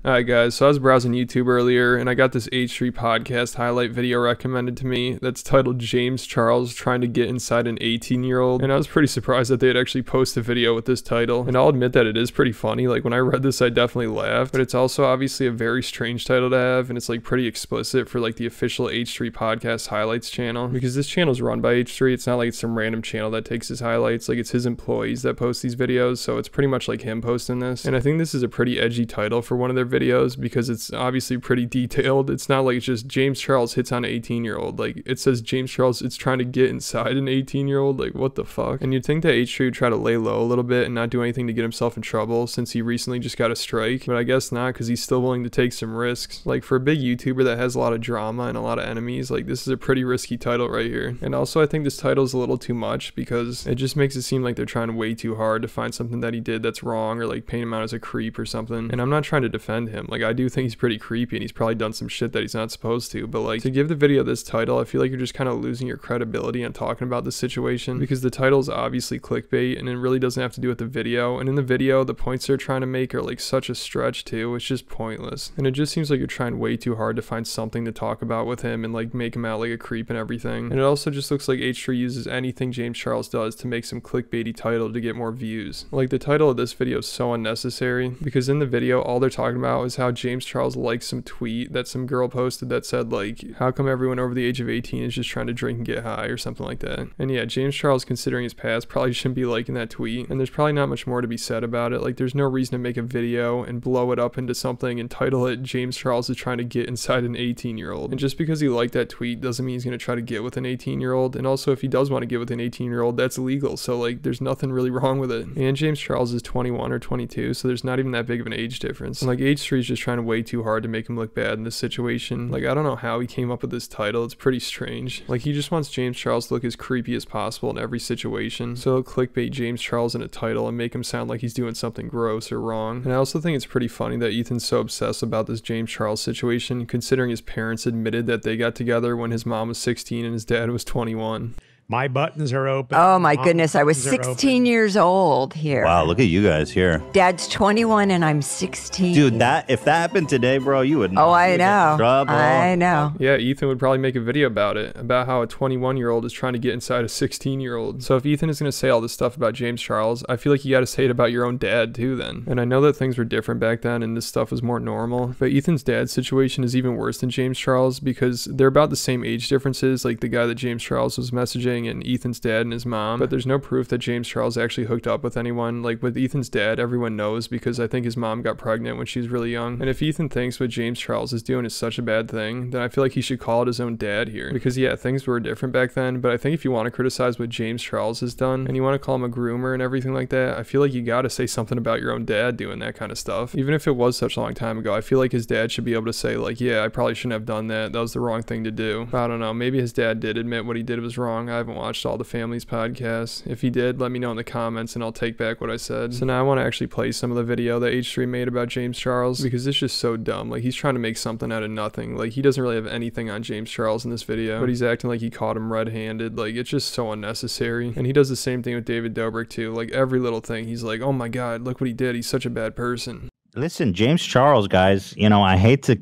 Alright guys, so I was browsing YouTube earlier and I got this H3 podcast highlight video recommended to me that's titled James Charles Trying to Get Inside an 18-year-old, and I was pretty surprised that they'd actually post a video with this title, and I'll admit that it is pretty funny. Like when I read this I definitely laughed, but it's also obviously a very strange title to have, and it's like pretty explicit for like the official H3 podcast highlights channel, because this channel is run by H3. It's not like it's some random channel that takes his highlights, like it's his employees that post these videos, so it's pretty much like him posting this. And I think this is a pretty edgy title for one of their videos because it's obviously pretty detailed. It's not like it's just James Charles hits on an 18-year-old. Like it says James Charles is trying to get inside an 18-year-old. Like what the fuck? And you'd think that H3 would try to lay low a little bit and not do anything to get himself in trouble since he recently just got a strike, but I guess not, because he's still willing to take some risks. Like for a big YouTuber that has a lot of drama and a lot of enemies, like this is a pretty risky title right here. And also I think this title is a little too much because it just makes it seem like they're trying way too hard to find something that he did that's wrong, or like paint him out as a creep or something. And I'm not trying to defend him. Like I do think he's pretty creepy and he's probably done some shit that he's not supposed to, but like to give the video this title, I feel like you're just kind of losing your credibility on talking about this situation, because the title is obviously clickbait and it really doesn't have to do with the video. And in the video, the points they're trying to make are like such a stretch too. It's just pointless. And it just seems like you're trying way too hard to find something to talk about with him and like make him out like a creep and everything. And it also just looks like H3 uses anything James Charles does to make some clickbaity title to get more views. Like the title of this video is so unnecessary, because in the video all they're talking about is how James Charles liked some tweet that some girl posted that said like, how come everyone over the age of 18 is just trying to drink and get high or something like that. And yeah, James Charles, considering his past, probably shouldn't be liking that tweet, and there's probably not much more to be said about it. Like there's no reason to make a video and blow it up into something and title it James Charles is trying to get inside an 18-year-old. And just because he liked that tweet doesn't mean he's going to try to get with an 18-year-old. And also if he does want to get with an 18-year-old, that's illegal, so like there's nothing really wrong with it. And James Charles is 21 or 22, so there's not even that big of an age difference. And like H3 is just trying way too hard to make him look bad in this situation. Like I don't know how he came up with this title. It's pretty strange. Like he just wants James Charles to look as creepy as possible in every situation, so he'll clickbait James Charles in a title and make him sound like he's doing something gross or wrong. And I also think it's pretty funny that Ethan's so obsessed about this James Charles situation, considering his parents admitted that they got together when his mom was 16 and his dad was 21. My buttons are open. Oh my goodness, I was 16 years old here. Wow, look at you guys here. Dad's 21 and I'm 16. Dude, if that happened today, bro, you would Oh, I know. Trouble. I know. Yeah, Ethan would probably make a video about it, about how a 21-year-old is trying to get inside a 16-year-old. So if Ethan is going to say all this stuff about James Charles, I feel like you got to say it about your own dad too then. And I know that things were different back then and this stuff was more normal, but Ethan's dad's situation is even worse than James Charles, because they're about the same age differences, like the guy that James Charles was messaging and Ethan's dad and his mom, but there's no proof that James Charles actually hooked up with anyone. Like with Ethan's dad, everyone knows, because I think his mom got pregnant when she was really young. And if Ethan thinks what James Charles is doing is such a bad thing, then I feel like he should call it his own dad here, because yeah, things were different back then, but I think if you want to criticize what James Charles has done and you want to call him a groomer and everything like that, I feel like you got to say something about your own dad doing that kind of stuff. Even if it was such a long time ago, I feel like his dad should be able to say like, yeah, I probably shouldn't have done that. That was the wrong thing to do. But I don't know, maybe his dad did admit what he did was wrong. I haven't watched all the family's podcasts. If he did, let me know in the comments and I'll take back what I said. So now I want to actually play some of the video that H3 made about James Charles, because it's just so dumb. Like he's trying to make something out of nothing. Like he doesn't really have anything on James Charles in this video, but he's acting like he caught him red-handed. Like it's just so unnecessary. And he does the same thing with David Dobrik too. Like every little thing he's like, oh my god, look what he did, he's such a bad person. Listen, James Charles, guys, you know, I hate to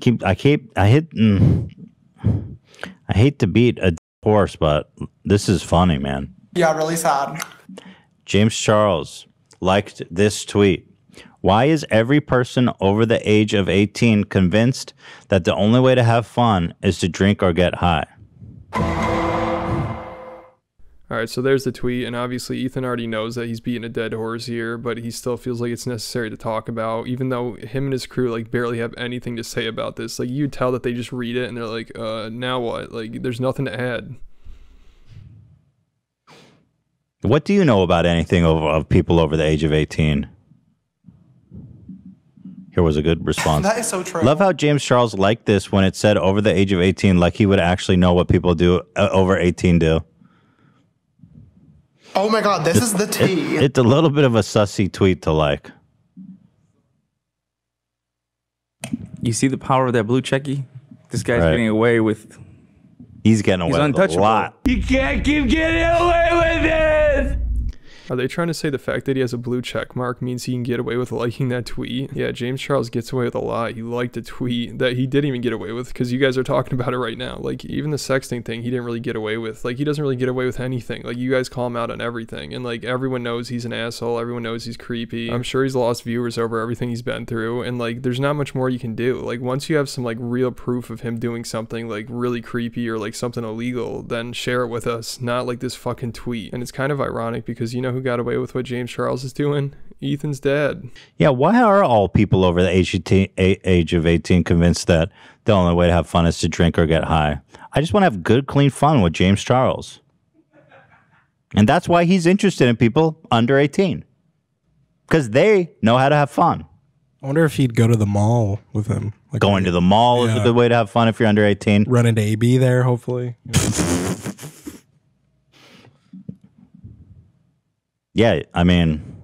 beat a horse, but this is funny, man. Yeah, really sad. James Charles liked this tweet. Why is every person over the age of 18 convinced that the only way to have fun is to drink or get high? Alright, so there's the tweet, and obviously Ethan already knows that he's beating a dead horse here, but he still feels like it's necessary to talk about, even though him and his crew like barely have anything to say about this. Like you'd tell that they just read it and they're like, now what? Like there's nothing to add. What do you know about anything of people over the age of 18? Here was a good response. That is so true. Love how James Charles liked this when it said over the age of 18, like he would actually know what people do over 18 do. Oh my god, this is the tea. It's a little bit of a sussy tweet to like. You see the power of that blue checky? This guy's getting away with... He's getting away with a lot. You can't keep getting away with it! Are they trying to say the fact that he has a blue check mark means he can get away with liking that tweet? Yeah, James Charles gets away with a lot. He liked a tweet that he didn't even get away with, because you guys are talking about it right now. Like, even the sexting thing, he didn't really get away with. Like, he doesn't really get away with anything. Like, you guys call him out on everything, and like, everyone knows he's an asshole. Everyone knows he's creepy. I'm sure he's lost viewers over everything he's been through, and like, there's not much more you can do. Like, once you have some like real proof of him doing something like really creepy or like something illegal, then share it with us, not like this fucking tweet. And it's kind of ironic, because you know who got away with what James Charles is doing? Ethan's dad. Yeah, why are all people over the age of 18 convinced that the only way to have fun is to drink or get high? I just want to have good, clean fun with James Charles. And that's why he's interested in people under 18. Because they know how to have fun. I wonder if he'd go to the mall with him. Like, going to the mall is a good way to have fun if you're under 18. Run into AB there, hopefully. Yeah, I mean,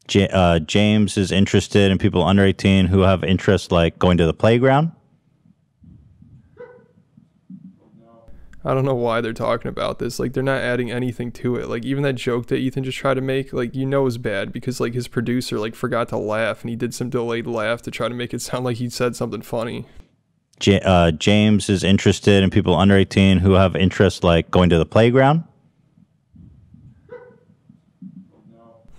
James is interested in people under 18 who have interests like going to the playground. I don't know why they're talking about this. Like, they're not adding anything to it. Like, even that joke that Ethan just tried to make, like, you know is bad, because like his producer like forgot to laugh, and he did some delayed laugh to try to make it sound like he said something funny. James is interested in people under 18 who have interests like going to the playground.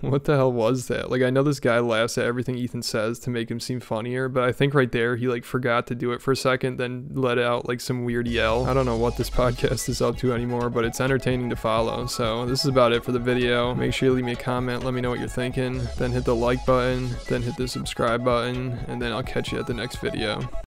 What the hell was that? Like, I know this guy laughs at everything Ethan says to make him seem funnier, but I think right there he like forgot to do it for a second, then let out like some weird yell. I don't know what this podcast is up to anymore, but it's entertaining to follow. So this is about it for the video. Make sure you leave me a comment, let me know what you're thinking, then hit the like button, then hit the subscribe button, and then I'll catch you at the next video.